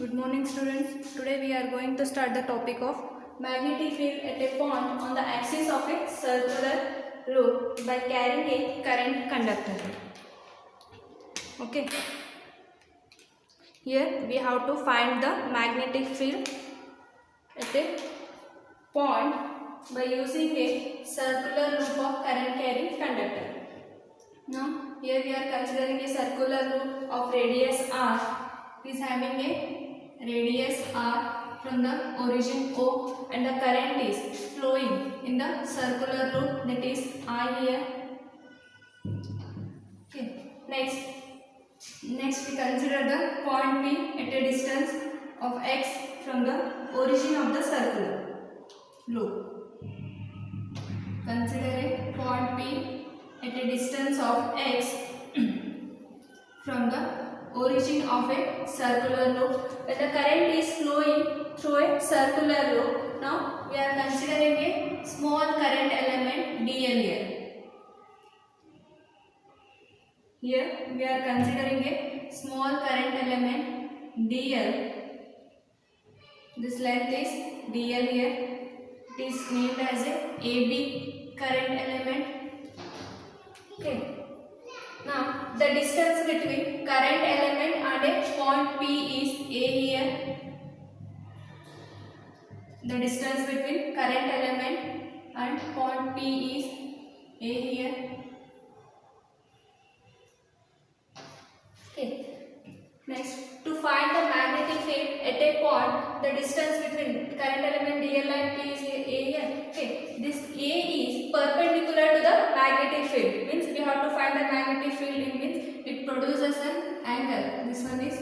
Good morning students. Today we are going to start the topic of magnetic field at a point on the axis of a circular loop by carrying a current conductor. Okay. Here we have to find the magnetic field at a point by using a circular loop of current carrying conductor. Now here we are considering a circular loop of radius r. It is having a radius r from the origin O and the current is flowing in the circular loop, that is I here. Okay. Next we consider the point P at a distance of x from the origin of the circular loop. Consider a point P at a distance of x from the origin of a circular loop. When the current is flowing through a circular loop, now we are considering a small current element dl here. Here we are considering a small current element dl. This length is dl here. It is named as a AB current element. Okay. Now the distance between current element and a point P is A here. The distance between current element and point P is A here. Okay. Next, to find the magnetic field at a point, the distance between current element dl and P is A here. Okay. This A is perpendicular to the magnetic field. Means we have to find the magnetic field. It means it produces an angle. This one is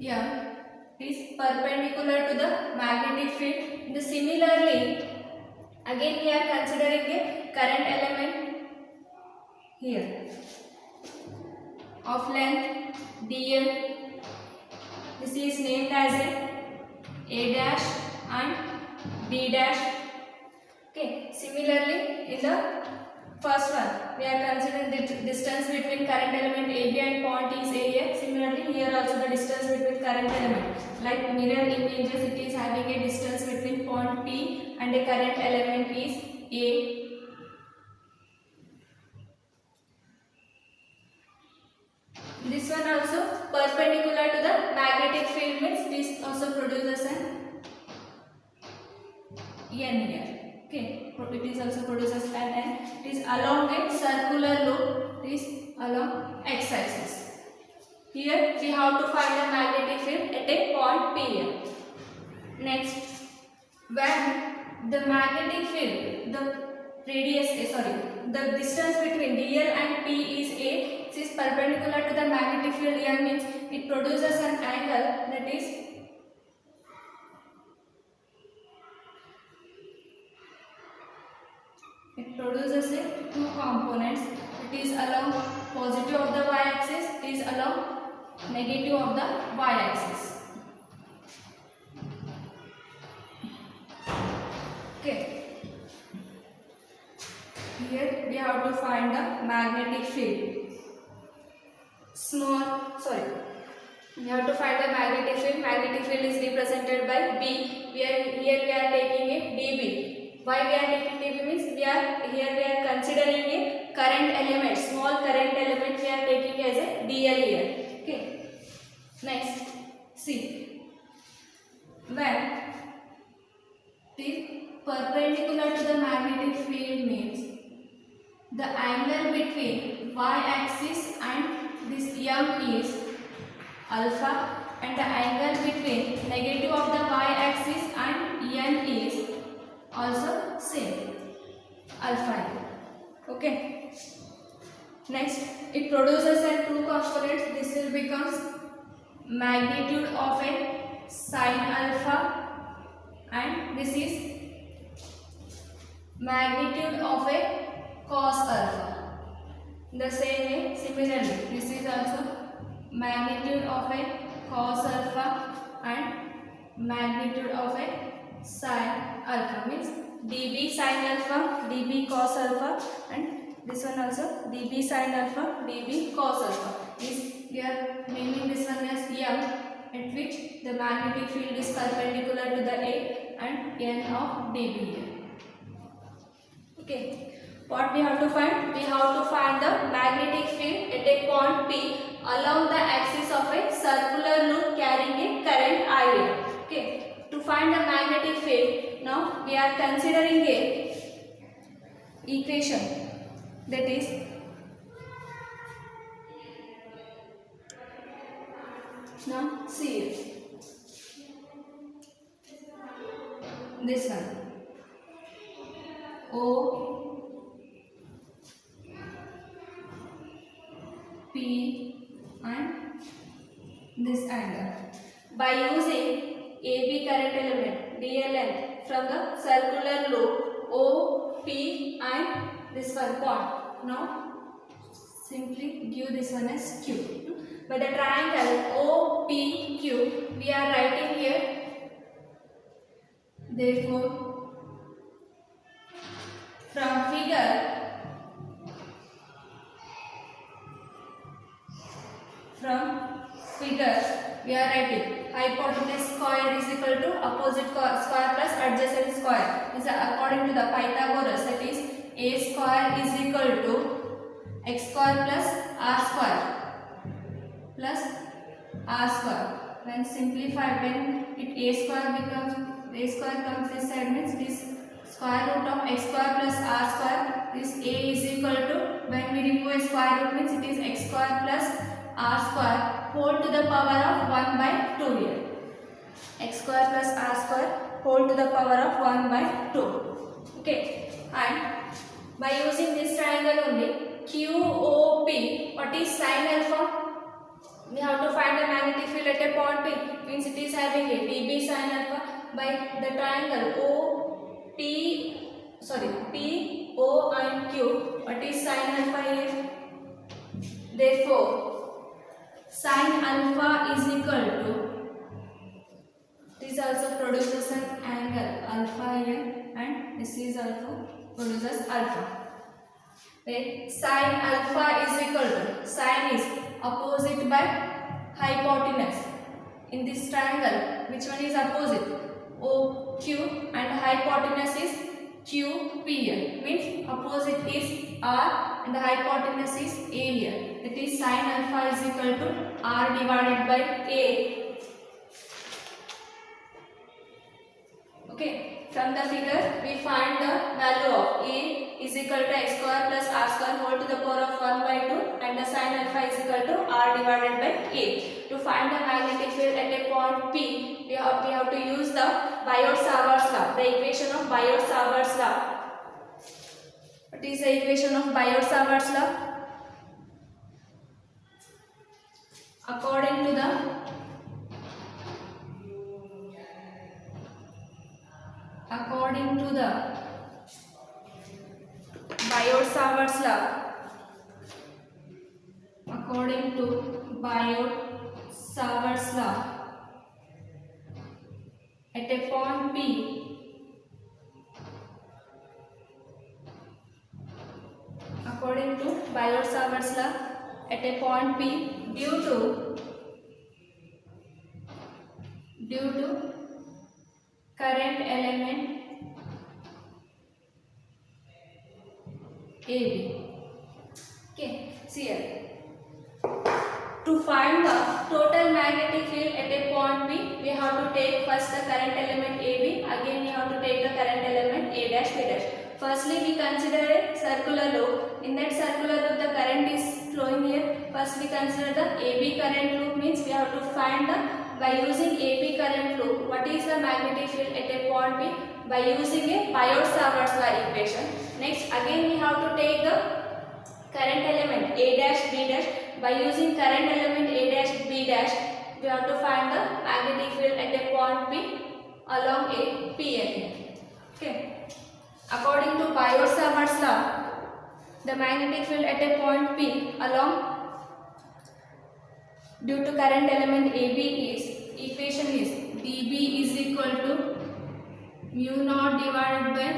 it is perpendicular to the magnetic field. Similarly, again we are considering a current element here of length dl. This is named as A dash and B dash. Okay. Similarly, in the first one, we are considering the distance between current element AB and point is A here. Similarly, here also the distance between current element. Like mirror images, it is having a distance between point P and a current element is A. This one also perpendicular to the magnetic field, means this also produces an N here. Okay, it is also produces an N. It is along a circular loop. It is along x axis. Here we have to find the magnetic field at a point P here. Next, when the magnetic field, the distance between dl and P is A. It is perpendicular to the magnetic field here, means it produces an angle, that is it produces two components. It is along positive of the y-axis, it is along negative of the y-axis. Okay. Here we have to find the magnetic field. We have to find the magnetic field. Magnetic field is represented by B. Here we are taking a dB. Why we are taking dB means we are considering a current element, small current element we are taking as a dl here. Okay. Next, see, when it is perpendicular to the magnetic field means the angle between y-axis and this M is alpha, and the angle between negative of the y-axis and N is also same, alpha. Okay. Next, it produces two components. This will become magnitude of a sin alpha, and this is magnitude of a cos alpha. The same way, similarly, this is also magnitude of a cos alpha and magnitude of a sin alpha, means dB sin alpha, dB cos alpha, and this one also dB sin alpha, dB cos alpha. We are naming this one as M. at which the magnetic field is perpendicular to the A and N of dB here. Okay. What we have to find? We have to find the magnetic field at a point P along the axis of a circular loop carrying a current I here. Okay. To find the magnetic field, now we are considering a equation, that is now see it. This one O P and this angle. By using AB current element dl length from the circular loop O, P and this one point. Now simply give this one as Q. By the triangle O, P, Q, we are writing here. Therefore, from figure we are writing hypotenuse square is equal to opposite square plus adjacent square. This is according to the Pythagoras, that is a square is equal to x square plus r square. When simplified, when a square comes this side, means this square root of x square plus r square, this a is equal to, when we remove a square root, means it is x square plus r square whole to the power of 1 by 2 here. X square plus r square whole to the power of 1 by 2. Okay. And by using this triangle only, QOP, what is sine alpha? We have to find the magnetic field at a point P, means it is having a dB sine alpha. By the triangle P, O and Q, what is sine alpha here? Therefore, sine alpha is equal to, this also produces an angle alpha here, and this is also produces alpha. Where sine alpha is equal to, sine is opposite by hypotenuse. In this triangle, which one is opposite? OQ, and hypotenuse is QP here. Means opposite is R and the hypotenuse is A here. That is sine alpha is equal to R divided by A. Okay. From the figure, we find the value of A is equal to x square plus r square whole to the power of 1 by 2, and the sine alpha is equal to R divided by A. To find the magnetic field at a point P, we have to use the Biot-Savart's law, the equation of Biot-Savart's law. What is the equation of Biot-Savart's law? According to the Biot-Savart's law, at a point P, according to Biot-Savart's law, at a point P, due to current element AB. Okay, see here. To find the total magnetic field at a point P, we have to take first the current element AB, again we have to take the current element A dash B dash. Firstly, we consider a circular loop. In that circular loop, the current is flowing here. First, we consider the AB current loop, means we have to find by using AB current loop, what is the magnetic field at a point P by using a Biot-Savart's law equation. Next, again we have to take the current element A dash B dash. By using current element A dash B dash, we have to find the magnetic field at a point P along a PN. Okay. According to Biot-Savart's law, the magnetic field at a point P along due to current element AB is, equation is dB is equal to mu naught divided by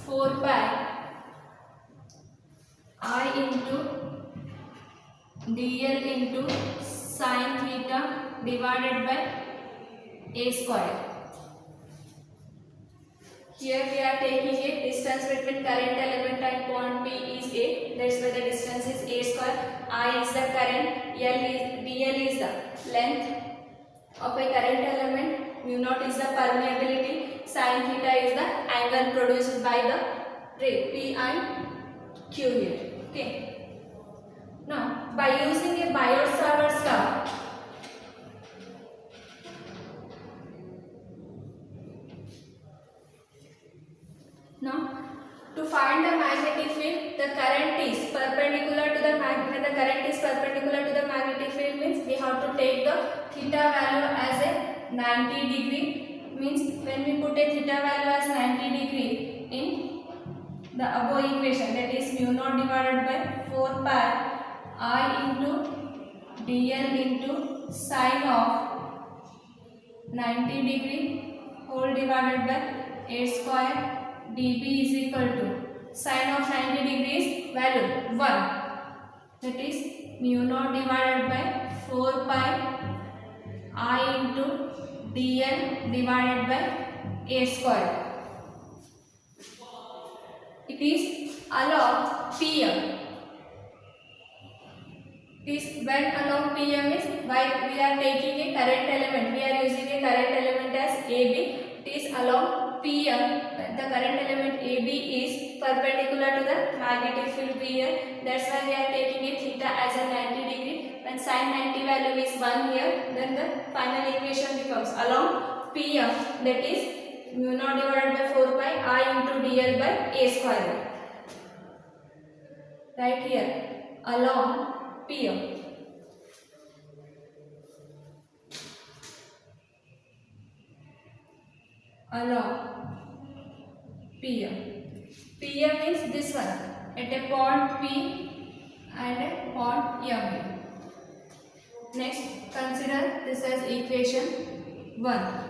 4 pi I into dl into sin theta divided by a square. Here we are taking a distance between current element and point P is a. That's why the distance is a square. I is the current. dl is the length of a current element. Mu naught is the permeability. Sin theta is the angle produced by the ray P and Q here. Okay. Now by using a Biot-Savart law, now, to find the magnetic field, the current is perpendicular to the magnet. When the current is perpendicular to the magnetic field means we have to take the theta value as a 90 degree. Means when we put a theta value as 90 degree in the above equation, that is mu naught divided by 4 pi I into dl into sine of 90 degree whole divided by a square. dB is equal to sine of 90 degrees value 1, that is mu naught divided by 4 pi I into dl divided by a square. It is along PM. It is when along PM is why we are taking a current element. We are using a current element as AB. It is along PM. The current element AB is perpendicular to the magnetic field here. That's why we are taking a theta as a 90 degree. When sin 90 value is 1 here, then the final equation becomes along PM, that is mu naught divided by 4 pi I into dl by a square. Right here, along PM. Along PM. PM is this one at a point P and a point M. Next, consider this as equation 1.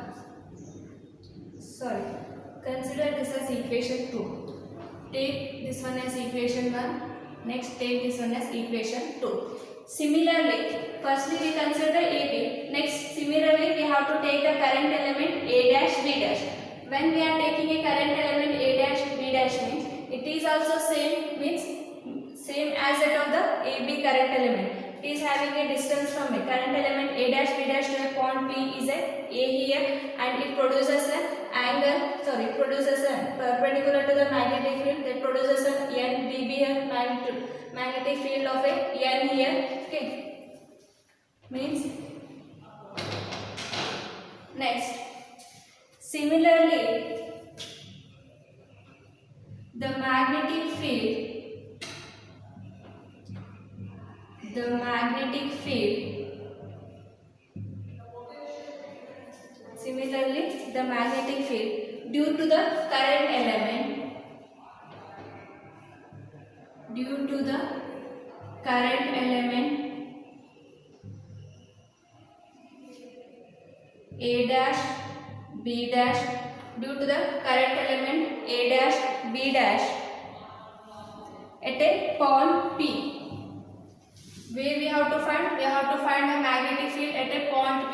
Consider this as equation 2. Take this one as equation 1. Next, take this one as equation 2. Similarly, firstly we consider AB. Next, similarly we have to take the current element A dash B dash. When we are taking a current element A dash B dash means it is also same as that of the AB current element. It is having a distance from a current element A dash B dash to a point P is a here, and it produces an angle. It produces a perpendicular to the magnetic field. That produces an N dB here, magnetic field of a N here. Okay. Means next. Similarly, the magnetic field due to the current element A dash B dash, due to the current element A dash B dash at a point P, where we have to find a magnetic field at a point P.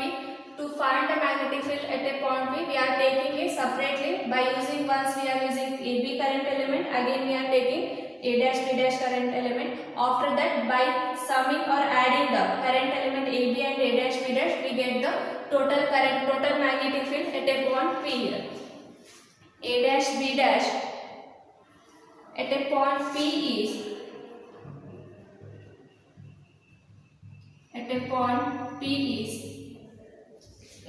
To find the magnetic field at a point P, we are taking it separately by using, once we are using AB current element, again we are taking A dash B dash current element. After that, by summing or adding the current element AB and A dash B dash, we get the total magnetic field at a point P here. A dash B dash at a point P is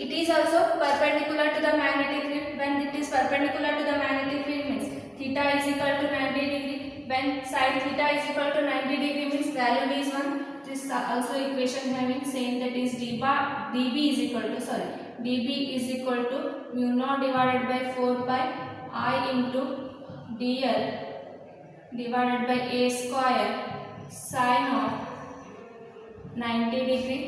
it is also perpendicular to the magnetic field. When it is perpendicular to the magnetic field means theta is equal to 90 degree. When sin theta is equal to 90 degree means value is 1. This is also equation having same, that is dB is equal to mu naught divided by 4 pi I into dl divided by a square sine of 90 degree.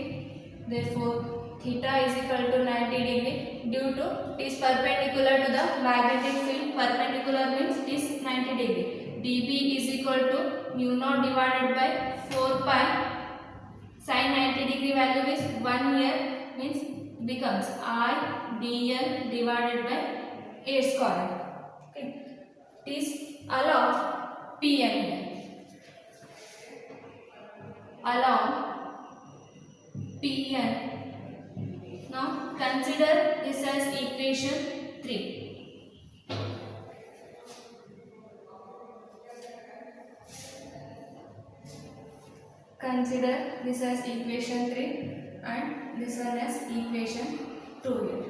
Therefore, theta is equal to 90 degree due to it is perpendicular to the magnetic field. Perpendicular means it is 90 degree. dB is equal to mu naught divided by 4 pi. Sin 90 degree value is 1 here. means becomes I dl divided by a square. Okay, it is along Pn, along Pn. Now consider this as equation 3. Consider this as equation 3 and this one as equation 2 here.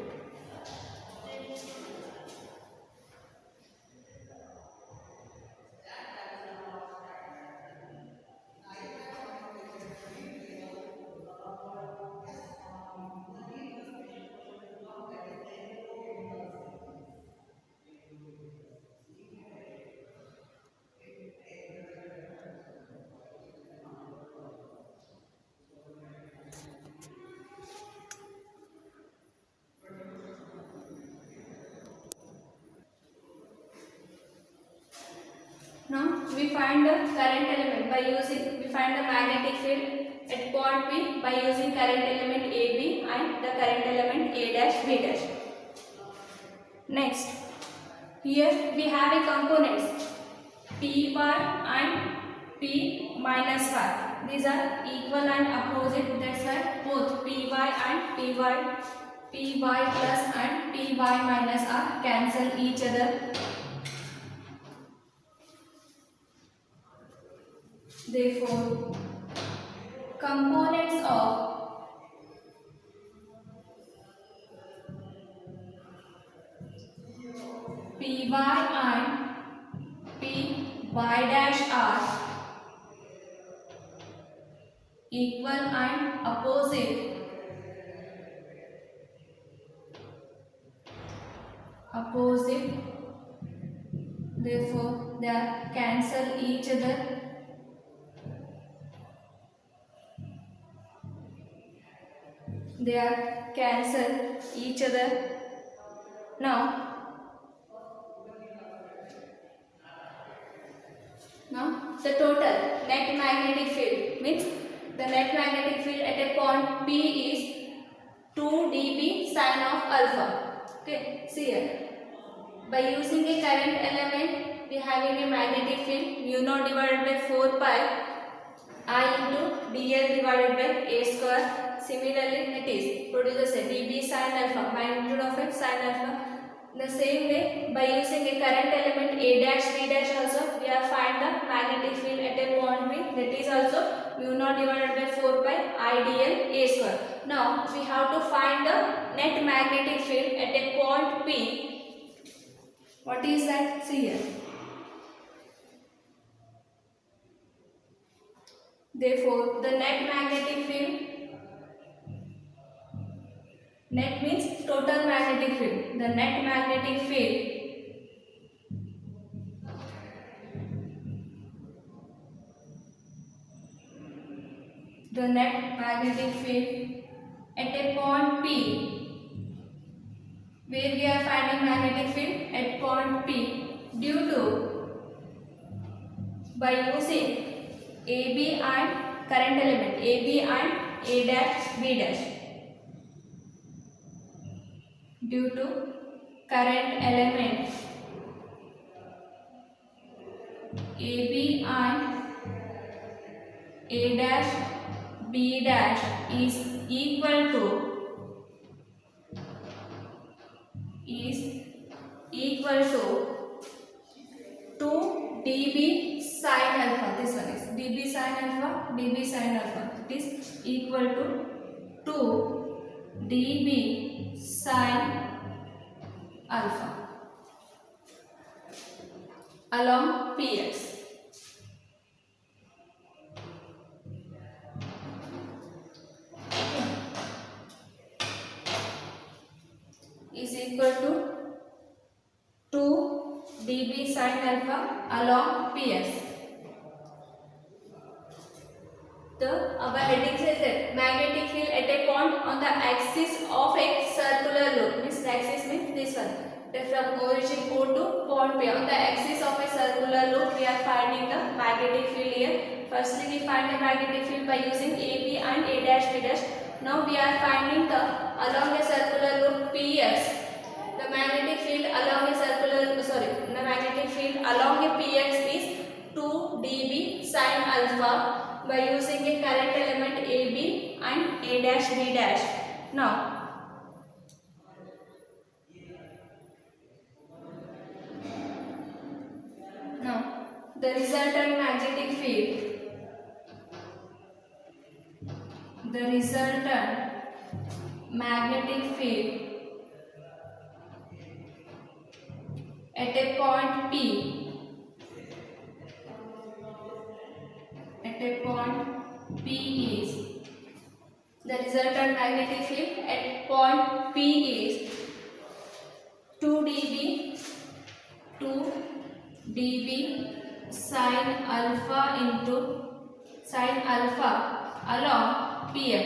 Now we find the current element by using, we find the magnetic field at point P by using current element AB and the current element A dash B dash. Next, here we have a components Py and P minus y. These are equal and opposite. That's why both Py and Py plus and Py minus are cancel each other. Therefore, components of Py and Py dash are equal and opposite. Therefore, they are cancel each other. They are cancel each other. Now the total net magnetic field means the net magnetic field at a point P is 2 dB sin of alpha. Okay, see here. By using a current element, we having a magnetic field mu naught divided by 4 pi I into dl divided by a square. Similarly, it is produces a dB sin alpha, magnitude of it sin alpha. The same way, by using a current element A dash B dash also, we have find the magnetic field at a point P, that is also mu naught divided by 4 pi I dl a square. Now we have to find the net magnetic field at a point P. What is that? See here. Therefore, the net magnetic field, net means total magnetic field. The net magnetic field at a point P, where we are finding magnetic field at point P, due to by using AB and current element AB and A dash B dash. Due to current element AB and A dash B dash is equal to 2 dB sin alpha. This one is dB sin alpha. It is equal to 2 dB sin alpha along Px. Is equal to 2 dB sin alpha along Px. Our heading says that magnetic field at a point on the axis of a circular loop. Means the axis means this one. From origin O to point P. On the axis of a circular loop, we are finding the magnetic field here. Firstly, we find the magnetic field by using AB and A dash B dash. Now we are finding the along a circular loop Px. The magnetic field along a Px is 2 dB sin alpha by using a current element AB and A dash B dash. Now the resultant magnetic field at a point P is the resultant magnetic field at point P is 2 dB sin alpha along Px.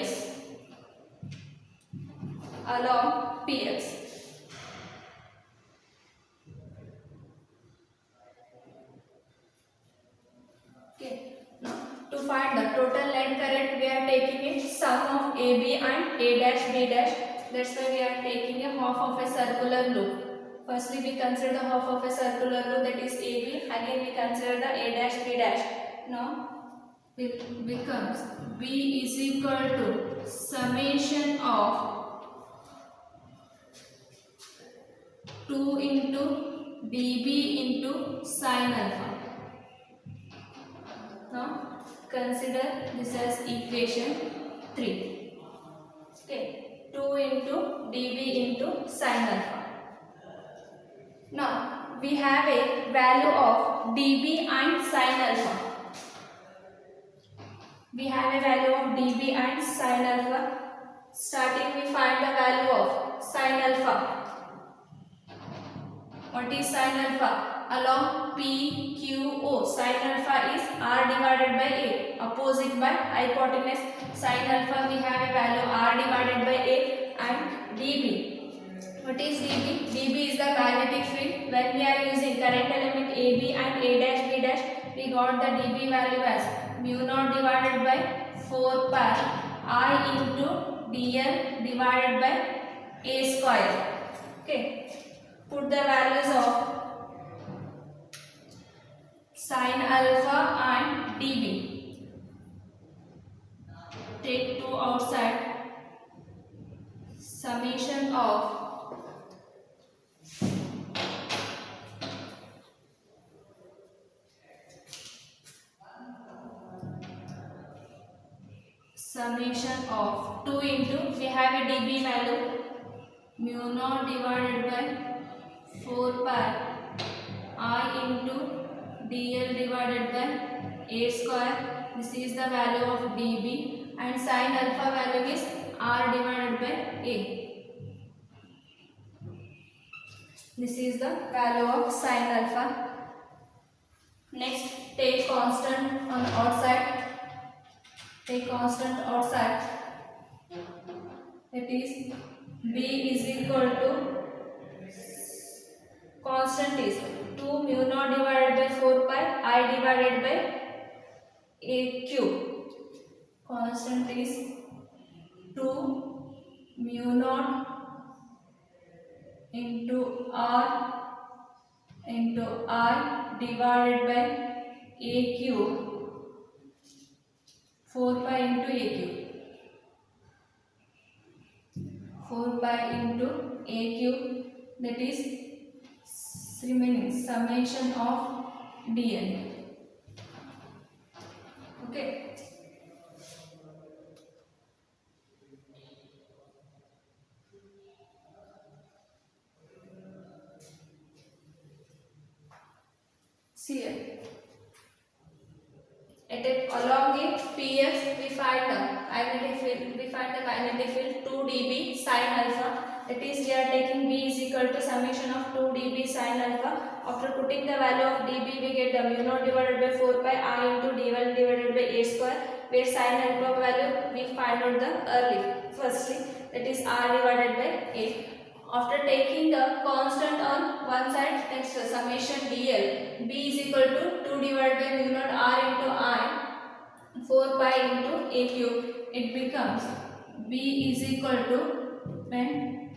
Okay. Now to find the total line current, we are taking a sum of AB and A dash B dash. That's why we are taking a half of a circular loop. Firstly, we consider the half of a circular loop, that is AB. Again, we consider the A dash B dash. Now it becomes B is equal to summation of 2 into dB into sin alpha. Now consider this as equation 3. Okay, 2 into dB into sin alpha. Now we have a value of dB and sin alpha. Starting, we find the value of sin alpha. What is sin alpha? Along PQO, sin alpha is R divided by A, opposite by hypotenuse. Sin alpha, we have a value R divided by A, and dB. What is dB? dB is the magnetic field. When we are using current element AB and A dash B dash, we got the dB value as mu naught divided by 4 pi I into dl divided by A square. Okay. Put the values of sin alpha and dB. Take 2 outside. Summation of summation of 2 into, we have a dB value, mu naught divided by 4 pi I into dl divided by A square. This is the value of dB, and sin alpha value is R divided by A. This is the value of sin alpha. Next, take constant on outside. That is B is equal to, constant is 2 mu naught divided by 4 pi I divided by A cube. Constant is 2 mu naught into R into I divided by A cube, 4 pi into A cube. 4 pi into A cube, that is remaining summation of dl. Okay. See here. Along a Px, we find the magnetic field 2 dB sin alpha. That is, we are taking B is equal to summation of 2 dB sin alpha. After putting the value of dB, we get the mu naught divided by 4 pi I into dl divided by A square, where sin alpha value we find out the firstly, that is R divided by A. After taking the constant on one side, next summation dl, B is equal to 2 divided by mu naught R into I, 4 pi into A cube. It becomes B is equal to, when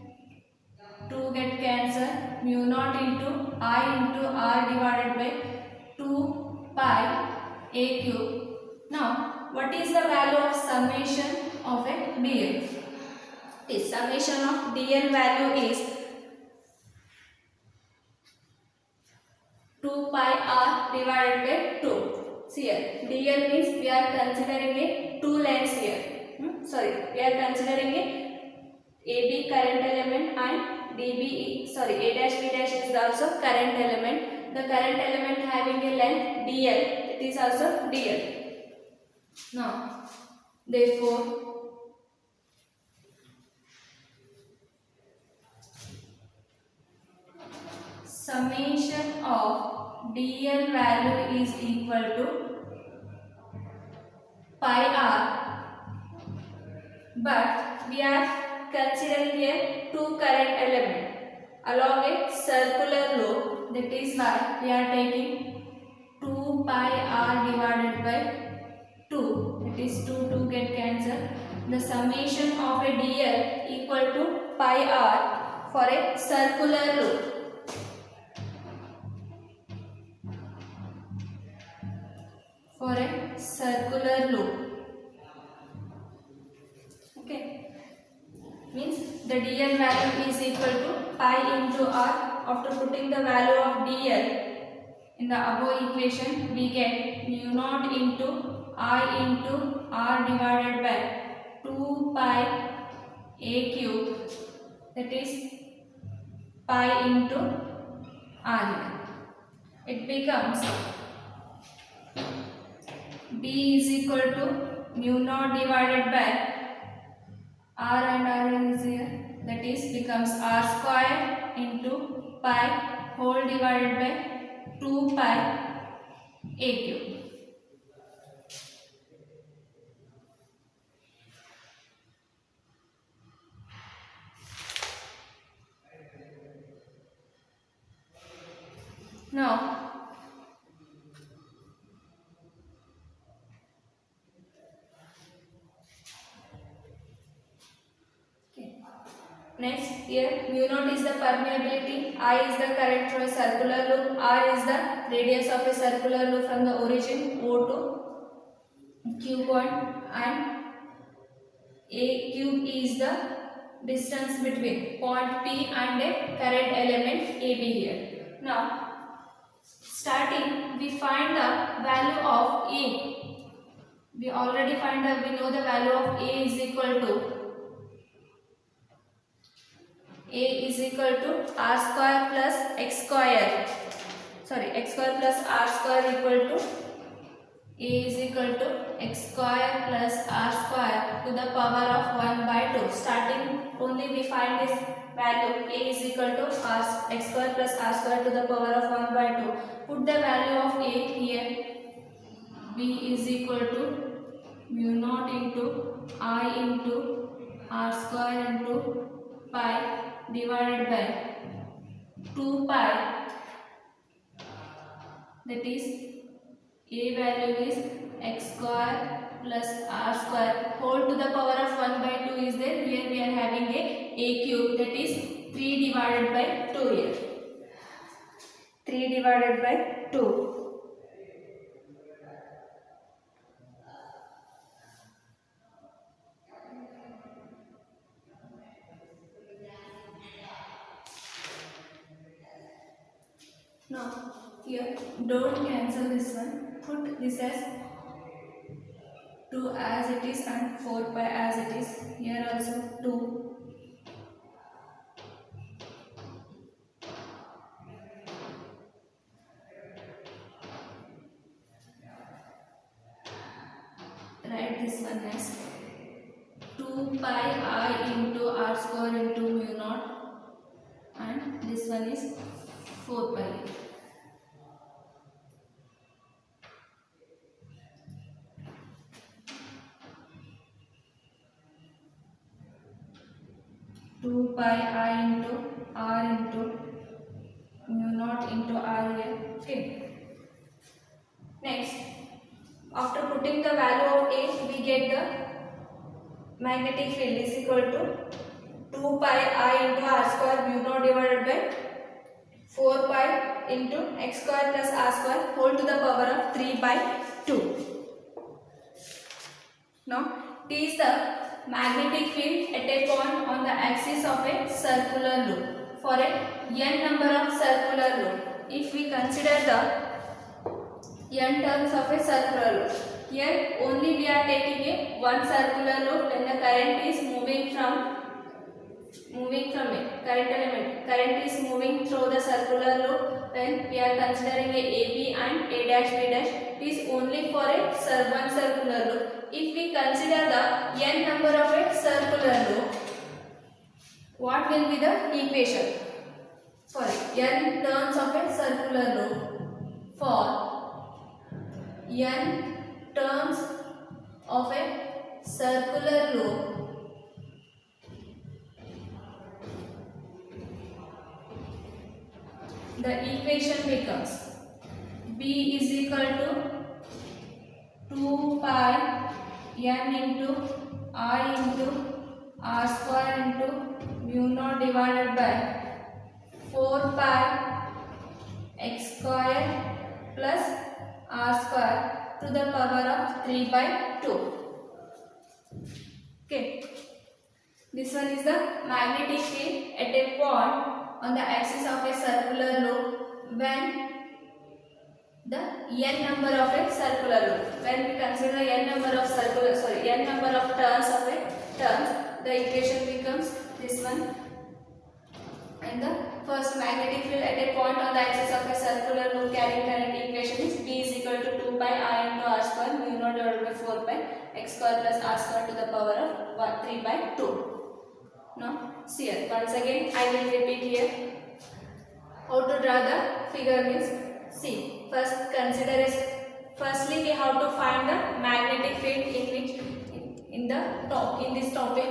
2 get cancel, mu naught into I into R divided by 2 pi a cube. Now what is the value of summation of a dl? The summation of dl value is 2 pi r divided by 2. See here, dl means we are considering a two lengths here. We are considering a AB current element and a dash b dash is also current element. The current element having a length dl, it is also dl. Now therefore summation of dl value is equal to pi r, but we are considering a two current element along a circular loop. That is why we are taking 2 pi r divided by 2. That is 2 get cancelled. The summation of a dl equal to pi r for a circular loop. For a circular loop. Okay. Means the dl value is equal to pi into r. After putting the value of dl in the above equation, we get mu naught into I into r divided by 2 pi a cube, that is pi into r. It becomes b is equal to mu naught divided by r and r is here, that is becomes r square into pi whole divided by 2 pi a cube. Now next here, mu naught is the permeability, I is the current through a circular loop, r is the radius of a circular loop from the origin O to Q point, and a cube is the distance between point P and a current element AB here. Now starting, we find the value of A. We already we know the value of A is equal to r square plus x square. X square plus r square equal to A is equal to x square plus r square to the power of 1 by 2. Starting only we find this value A is equal to x square plus r square to the power of 1 by 2. Put the value of A here. B is equal to mu naught into I into r square into pi divided by 2 pi, that is A value is x square plus r square whole to the power of 1 by 2 is there. Here we are having a cube, that is 3 divided by 2 here. 3 divided by 2. Now here don't cancel this one. Put this as 2 as it is and 4 pi as it is. Here also 2. Write this one as 2 pi I into r square into mu naught, and this one is 4 pi. Pi I into r into mu naught into r here. Okay. Next, after putting the value of A, we get the magnetic field is equal to 2 pi I into r square mu naught divided by 4 pi into x square plus r square whole to the power of 3 by 2. Now T is the magnetic field at a point on the axis of a circular loop for a n number of circular loop. If we consider the n terms of a circular loop, here only we are taking a one circular loop when the current is moving from a current element. Current is moving through the circular loop when we are considering a AB and A dash B dash. It is only for a one circular loop. If we consider the n number of a circular loop, what will be the equation for n turns of a circular loop? For n turns of a circular loop, the equation becomes B is equal to 2 pi n into I into r square into mu naught divided by 4 pi x square plus r square to the power of 3 by 2. Okay. This one is the magnetic field at a point on the axis of a circular loop when the n number of a circular loop. When we consider n number of turns of a turns, the equation becomes this one. And the first magnetic field at a point on the axis of a circular loop carrying current equation is B is equal to 2 pi I into r square mu naught divided by 4 pi x square plus r square to the power of 3 by 2. Now see here, once again I will repeat here how to draw the figure means. See, firstly we have to find the magnetic field in this topic.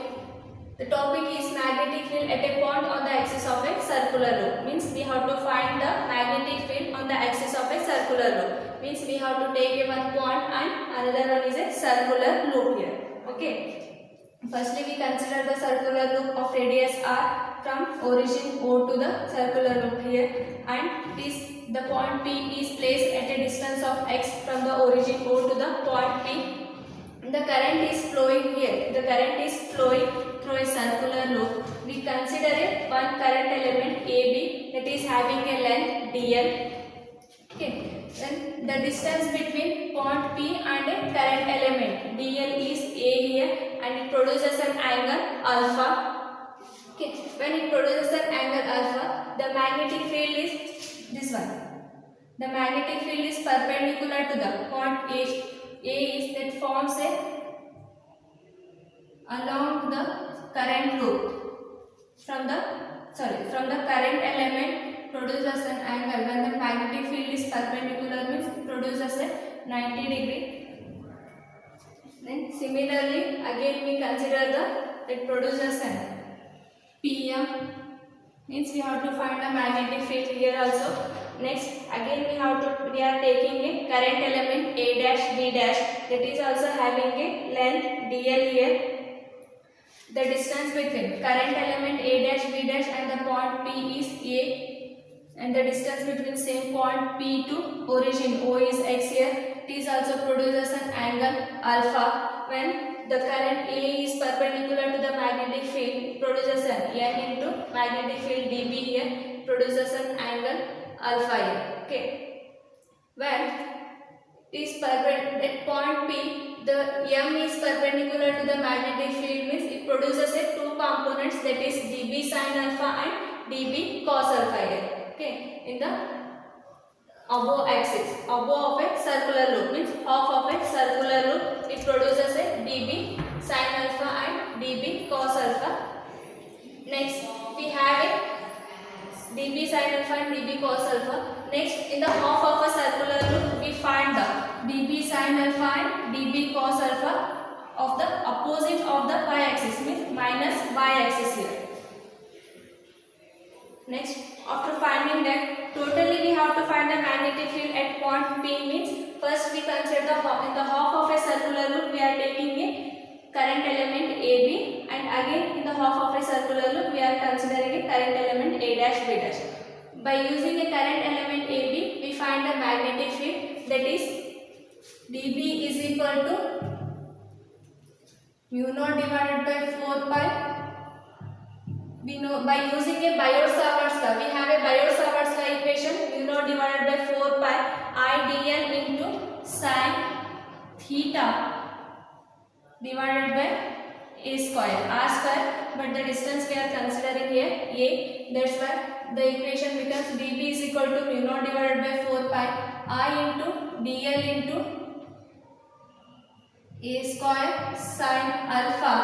The topic is magnetic field at a point on the axis of a circular loop. Means we have to find the magnetic field on the axis of a circular loop. Means we have to take a one point and another one is a circular loop here. Okay. Firstly we consider the circular loop of radius r from origin O to the circular loop here, and the point P is placed at a distance of x from the origin O to the point P. The current is flowing here. The current is flowing through a circular loop. We consider one current element AB that is having a length dl. Okay. Then the distance between point P and a current element dl is A here, and it produces an angle alpha. Okay. When it produces an angle alpha, the magnetic field is this one. The magnetic field is perpendicular to the point A. A is that forms along the current loop from the current element produces an angle. When the magnetic field is perpendicular means it produces a 90 degree. Then similarly again we consider it produces an PM, means we have to find the magnetic field here also. Next again we are taking a current element A dash B dash that is also having a length dl here. The distance between current element A dash B dash and the point P is A, and the distance between same point P to origin O is x here. It is also produces an angle alpha. When the current A is perpendicular to the magnetic field, it produces an n into magnetic field dB here, produces an angle alpha here. Okay. When it is at point P, the m is perpendicular to the magnetic field means it produces two components, that is dB sin alpha and dB cos alpha here. Okay. In the above axis, above of a circular loop means half of a circular loop, it produces a dB sin alpha and dB cos alpha. Next we have a dB sin alpha and dB cos alpha. Next in the half of a circular loop we find the dB sin alpha and dB cos alpha of the opposite of the y axis means minus y axis here. Next after finding that, totally we have to find the magnetic field at point P means first we consider in the half of a circular loop we are taking a current element AB, and again in the half of a circular loop we are considering a current element A dash B dash. By using a current element AB, we find the magnetic field, that is dB is equal to mu naught divided by 4 pi. We know by using a Biot-Savart's law, we have a Biot-Savart's law equation, mu naught divided by 4 pi I dl into sin theta divided by a square, r square, but the distance we are considering here a, that's why the equation becomes dB is equal to mu naught divided by 4 pi I into dl into a square sin alpha.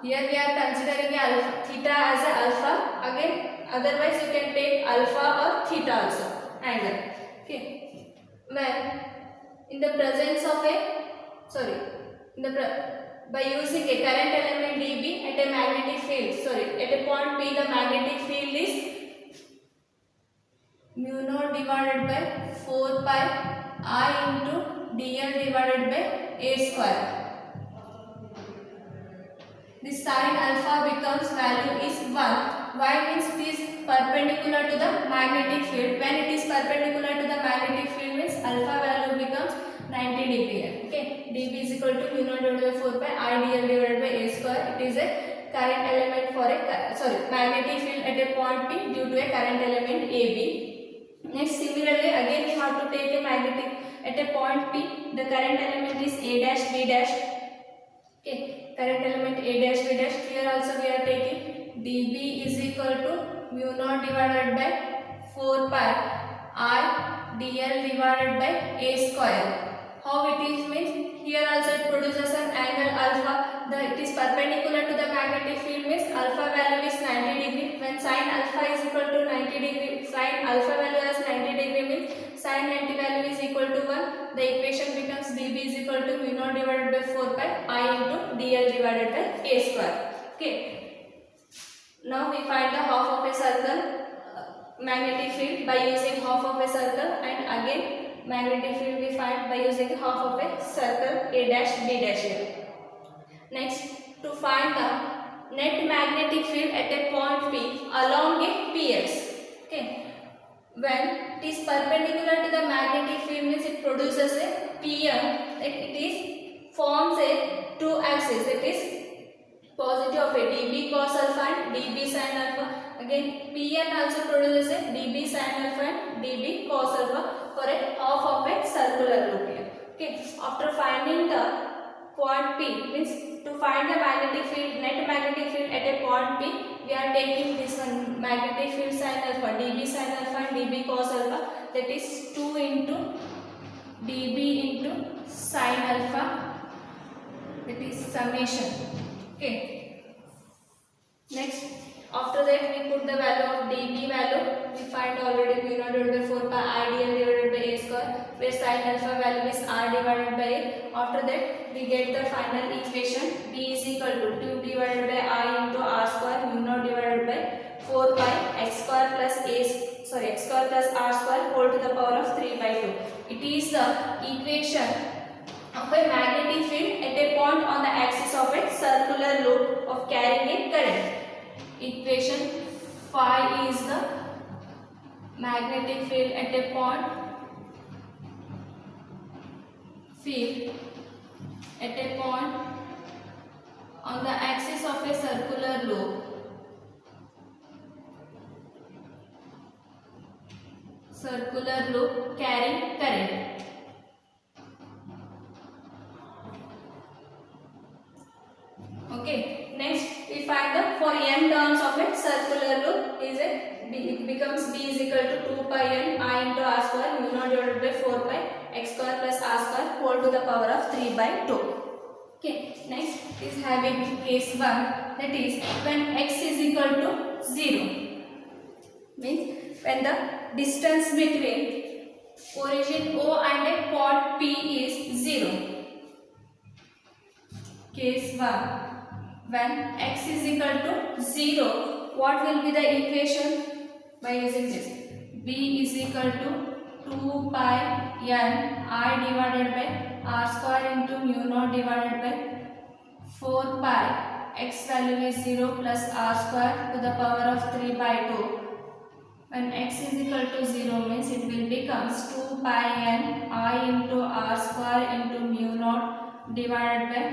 Here we are considering alpha theta as a alpha, again otherwise you can take alpha or theta also, angle. Okay, when in the presence of a by using a current element dB at a magnetic field, at a point P, the magnetic field is mu naught divided by 4 pi I into dl divided by a square. This sin alpha becomes value is 1. Why? Means it is perpendicular to the magnetic field. When it is perpendicular to the magnetic field means alpha value becomes 90 degree. Okay, dB is equal to mu naught divided by 4 pi I dl divided by a square. It is a current element for a magnetic field at a point P due to a current element AB. Next, similarly again we have to take a magnetic at a point P. The current element is A dash B dash. Okay, current element A dash B dash. Here also we are taking dB is equal to mu naught divided by 4 pi I dl divided by a square. How it is means here also it produces an angle alpha. It is perpendicular to the magnetic field means alpha value is 90 degree. When sin alpha is equal to 90 degree, sin alpha value as 90 degree means sin 90 value is equal to 1. The equation becomes dB is equal to mu naught divided by 4 pi I into dl divided by a square. Okay. Now we find the half of a circle magnetic field by using half of a circle, and again magnetic field we find by using half of a circle A dash B dash here. Next, to find the net magnetic field at a point P along a px. Okay, when it is perpendicular to the magnetic field means it produces a Pm. It is forms a two axis, that is positive of a dB cos alpha and dB sin alpha. Again Pn also produces a dB sin alpha and dB cos alpha for a half of a circular loop here. Okay, after finding the point P means to find the magnetic field, net magnetic field at a point P, we are taking this one magnetic field sin alpha, dB sin alpha and dB cos alpha, that is 2 into dB into sin alpha, that is summation. Okay. Next, after that we put the value of dB value. We find already mu naught divided by 4 pi I dl divided by a square, where sin alpha value is r divided by a. After that we get the final equation, B is equal to 2 divided by I into r square mu naught divided by 4 pi x square plus x square plus r square whole to the power of 3 by 2. It is the equation of a magnetic field at a point on the axis of a circular loop of carrying a current. Equation phi is the magnetic field at a point on the axis of a circular loop carrying current. Okay, next we find the for n turns of a circular loop it becomes B is equal to 2 pi n I into r square mu naught divided by 4 pi x square plus r square whole to the power of 3 by 2. Okay, next is having case 1, that is when x is equal to 0, means when the distance between origin O and a point P is 0. Case 1, when x is equal to 0, what will be the equation? By using this, B is equal to 2 pi n I divided by r square into mu naught divided by 4 pi x value is 0 plus r square to the power of 3 by 2. When x is equal to 0 means it will becomes 2 pi n I into r square into mu naught divided by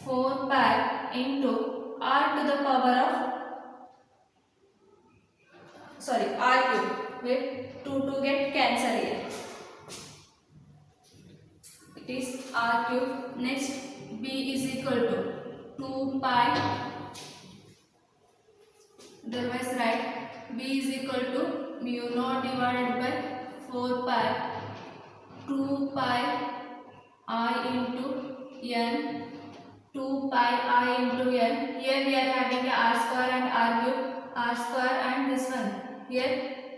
4 pi into r to the power of r cube, where 2 get cancelled here. It is r cube. Next, b is equal to 2 pi. Otherwise write b is equal to mu naught divided by 4 pi 2 pi I into n 2 pi I into n. Here we are having a r square and r cube, r square and this one. Here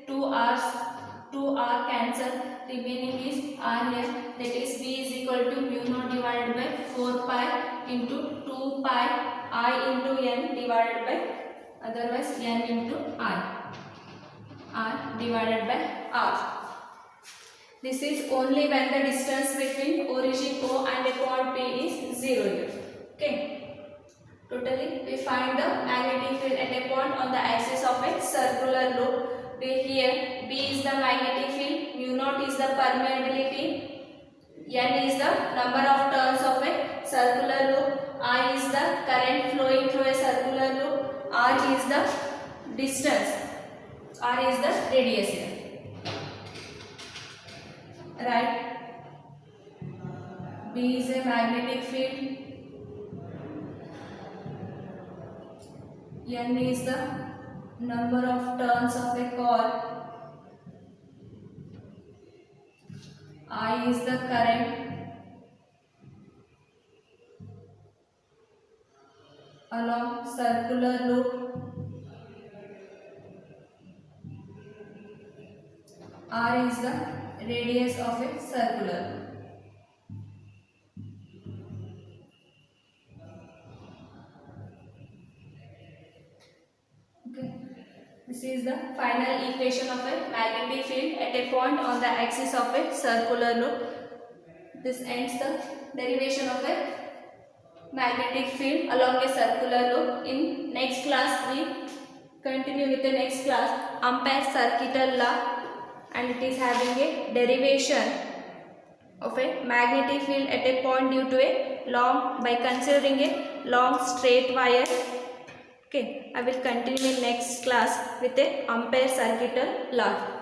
2 r cancel, remaining is r here. That is b is equal to mu naught divided by 4 pi into 2 pi I into n divided by, otherwise n into r divided by r. This is only when the distance between origin O and a point P is 0 here. Okay. Totally, we find the magnetic field at a point on the axis of a circular loop. Where here B is the magnetic field, mu naught is the permeability, n is the number of turns of a circular loop, I is the current flowing through a circular loop, r is the distance, r is the radius here. Right? B is a magnetic field, n is the number of turns of a coil, I is the current along circular loop, r is the radius of a circular loop. This is the final equation of a magnetic field at a point on the axis of a circular loop. This ends the derivation of a magnetic field along a circular loop. In next class we continue with the next class, Ampere's circuital law, and it is having a derivation of a magnetic field at a point due to a long, by considering a long straight wire. Okay, I will continue in next class with a Ampere's circuital law.